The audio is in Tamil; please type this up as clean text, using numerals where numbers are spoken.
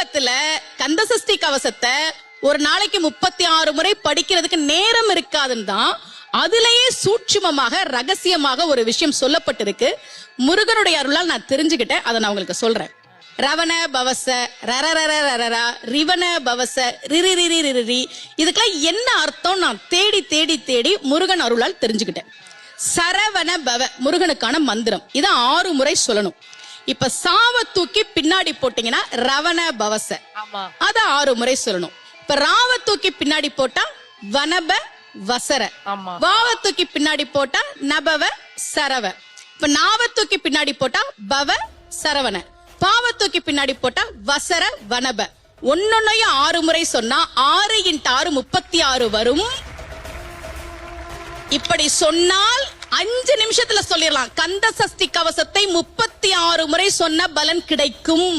கலியுகத்துல கந்தசஷ்டி கவசத்தை ஒரு நாளைக்கு 36 முறை படிக்கிறதுக்கு நேரம் இருக்காதுன்னு தான் அதுலயே சூட்சுமமாக ரகசியமாக ஒரு விஷயம் சொல்லப்பட்டிருக்கு. முருகனுடைய அருளால் நான் தெரிஞ்சுக்கிட்டேன், அதை நான் உங்களுக்கு சொல்றேன். ரவண பவச ரரரரரரா ரிவன பவச ரிரிரிரிரிரி, இதுக்கெல்லாம் என்ன அர்த்தம் நான் தேடி தேடி தேடி முருகன் அருளால் தெரிஞ்சுக்கிட்டேன். சரவண பவ முருகனுக்கான மந்திரம், இதை 6 முறை சொல்லணும். இப்ப சாவ தூக்கி பின்னாடி போட்டீங்கன்னா ரவண பவச, அத 6 முறை சொல்லணும். இப்ப ராவ தூக்கி பின்னாடி போட்டா வனப வசர, வாவ தூக்கி பின்னாடி போட்டா நபவ சரவ, இப்ப நாவ தூக்கி பின்னாடி போட்டா பவ சரவண, பாவ தூக்கி பின்னாடி போட்டா வசர வனப. ஒன்னொன்னையும் 6 முறை சொன்னா 6 × 6 36 வரும். இப்படி சொன்னால் 5 நிமிஷத்துல சொல்லிடலாம். கந்த சஷ்டி கவசத்தை 36 முறை சொன்ன பலன் கிடைக்கும்.